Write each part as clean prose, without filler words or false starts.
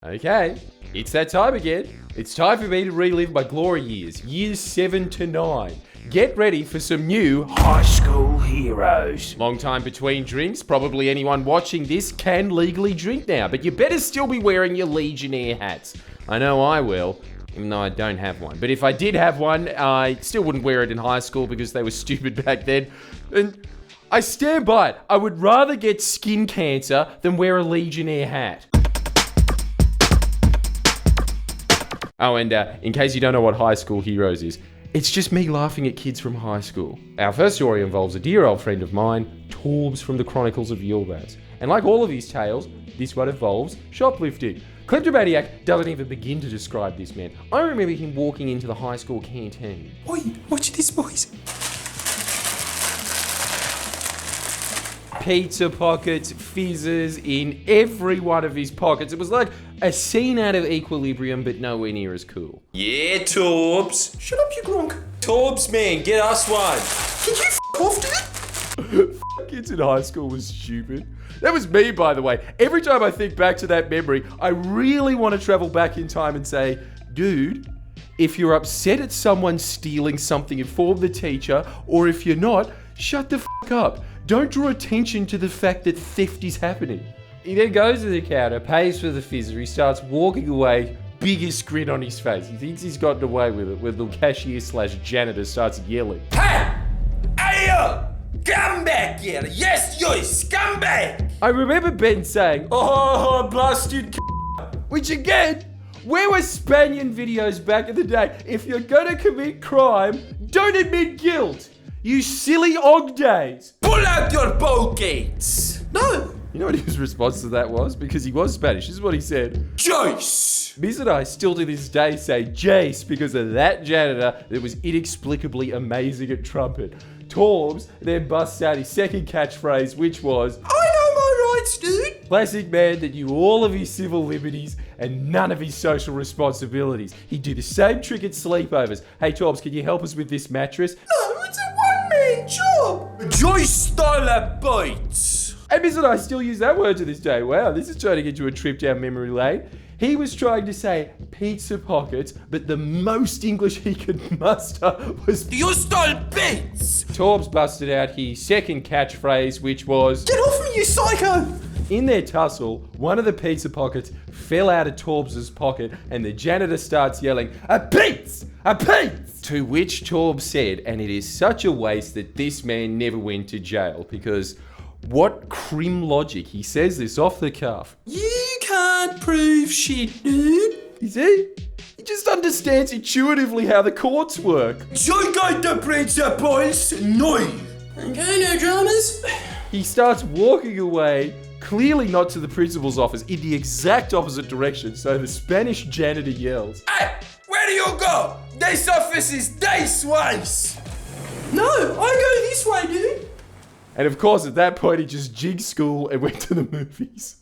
Okay, it's that time again. It's time for me to relive my glory years, years 7 to 9. Get ready for some new high school heroes. Long time between drinks. Probably anyone watching this can legally drink now, but you better still be wearing your Legionnaire hats. I know I will, even though I don't have one. But if I did have one, I still wouldn't wear it in high school because they were stupid back then. And I stand by it. I would rather get skin cancer than wear a Legionnaire hat. Oh, and in case you don't know what high school heroes is, it's just me laughing at kids from high school. Our first story involves a dear old friend of mine, Torbs from the Chronicles of Torbs. And like all of his tales, this one involves shoplifting. Kleptomaniac doesn't even begin to describe this man. I remember him walking into the high school canteen. Oi, watch this, boys. Pizza pockets, fizzes in every one of his pockets. It was like a scene out of Equilibrium, but nowhere near as cool. Yeah, Torbs. Shut up, you gronk. Torbs, man, get us one. Can you f*** off, dude? Kids in high school was stupid. That was me, by the way. Every time I think back to that memory, I really want to travel back in time and say, dude, if you're upset at someone stealing something, inform the teacher, or if you're not, shut the f*** up. Don't draw attention to the fact that theft is happening. He then goes to the counter, pays for the fizzer, he starts walking away, biggest grin on his face. He thinks he's gotten away with it when the cashier/janitor starts yelling. Hey! Hey, come back here! Yes, you scumbag! I remember Ben saying, "Oh, blasted which again, where were Spanian videos back in the day? If you're gonna commit crime, don't admit guilt. You silly og days. Pull out your bow gates! No! You know what his response to that was? Because he was Spanish. This is what he said. Jace! Miz and I still to this day say Jace because of that janitor that was inexplicably amazing at trumpet. Torbs then busts out his second catchphrase, which was, I know my rights, dude! Classic man that knew all of his civil liberties and none of his social responsibilities. He'd do the same trick at sleepovers. Hey Torbs, can you help us with this mattress? No, it's a one-man job! Joyce style that bites! And Miz and I still use that word to this day. Wow, this is turning into a trip down memory lane. He was trying to say pizza pockets, but the most English he could muster was You stole bits! Torbs busted out his second catchphrase, which was, Get off me, you psycho! in their tussle, one of the pizza pockets fell out of Torbs' pocket and the janitor starts yelling, a pizza! A pizza! To which Torbs said, and it is such a waste that this man never went to jail because what crim logic, he says this off the cuff. You can't prove shit, dude. You see? He just understands intuitively how the courts work. I got the principles, no. Okay, no dramas. He starts walking away, clearly not to the principal's office, in the exact opposite direction, so the Spanish janitor yells, Hey, where do you go? This office is this way. No, I go this way, dude. And of course, at that point, he just jigged school and went to the movies.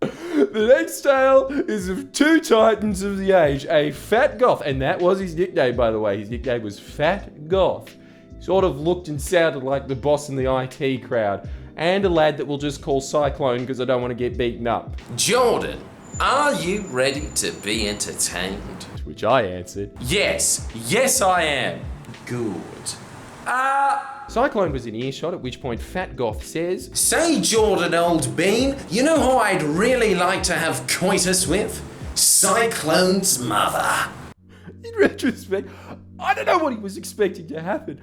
The next tale is of two titans of the age, a fat goth, and that was his nickname, by the way. His nickname was Fat Goth. He sort of looked and sounded like the boss in the IT crowd, and a lad that we'll just call Cyclone because I don't want to get beaten up. Jordan, are you ready to be entertained? To which I answered, Yes, I am. Good. Cyclone was in earshot, at which point Fat Goth says, Say, Jordan, old bean, you know who I'd really like to have coitus with? Cyclone's mother. In retrospect, I don't know what he was expecting to happen.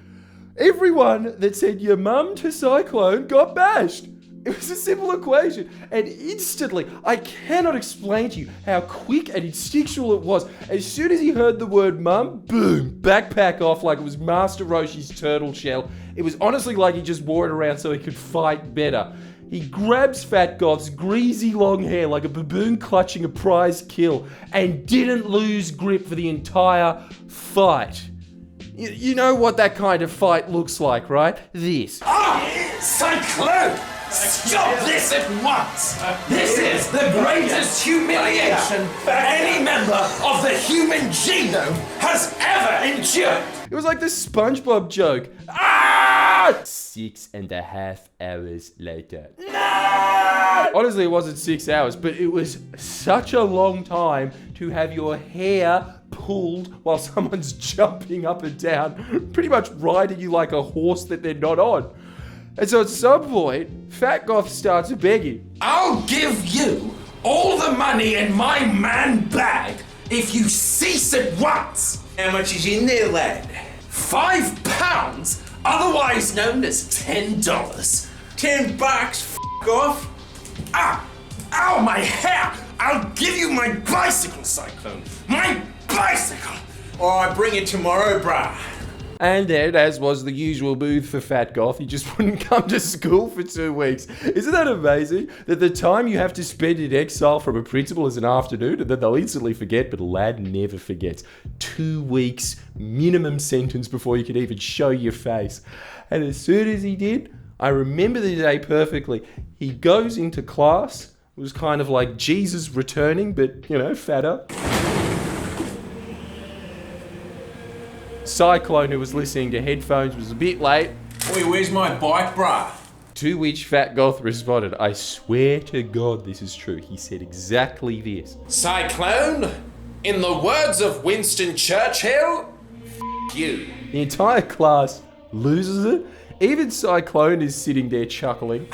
Everyone that said your mum to Cyclone got bashed. It was a simple equation, and instantly, I cannot explain to you how quick and instinctual it was. As soon as he heard the word mum, boom, backpack off like it was Master Roshi's turtle shell. It was honestly like he just wore it around so he could fight better. He grabs Fat Goth's greasy long hair like a baboon clutching a prize kill, and didn't lose grip for the entire fight. You know what that kind of fight looks like, right? This. Cyclone! Stop this at once! This is the greatest humiliation any member of the human genome has ever endured! It was like the SpongeBob joke. Ah! 6.5 hours later. No! Honestly, it wasn't 6 hours, but it was such a long time to have your hair pulled while someone's jumping up and down, pretty much riding you like a horse that they're not on. And so at some point, Fat Goth starts begging. I'll give you all the money in my man bag if you cease at once. How much is in there, lad? £5, otherwise known as $10. $10, f*** off. Ah! Ow, my hair! I'll give you my bicycle, Cyclone. My bicycle! Alright, bring it tomorrow, brah. And then, as was the usual move for Fat Goth, he just wouldn't come to school for 2 weeks. Isn't that amazing? That the time you have to spend in exile from a principal is an afternoon, and then they'll instantly forget, but a lad never forgets. 2 weeks minimum sentence before you could even show your face. And as soon as he did, I remember the day perfectly. He goes into class. It was kind of like Jesus returning, but, you know, fatter. Cyclone, who was listening to headphones, was a bit late. Oi, where's my bike, brah? To which Fat Goth responded, I swear to God this is true. He said exactly this. Cyclone, in the words of Winston Churchill, f*** you. The entire class loses it. Even Cyclone is sitting there chuckling.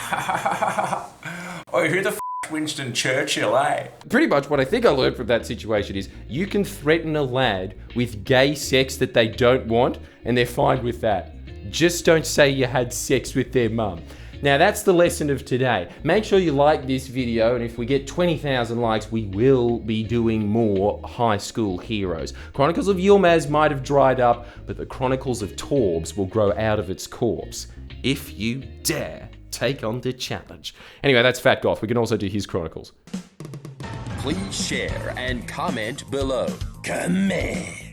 Oi, who the f*** Winston Churchill, eh? Pretty much what I think I learned from that situation is you can threaten a lad with gay sex that they don't want, and they're fine with that. Just don't say you had sex with their mum. Now that's the lesson of today. Make sure you like this video, and if we get 20,000 likes, we will be doing more high school heroes. Chronicles of Yilmaz might have dried up, but the Chronicles of Torbs will grow out of its corpse. If you dare take on the challenge. Anyway, that's Fat Goth. We can also do his Chronicles. Please share and comment below. Comment.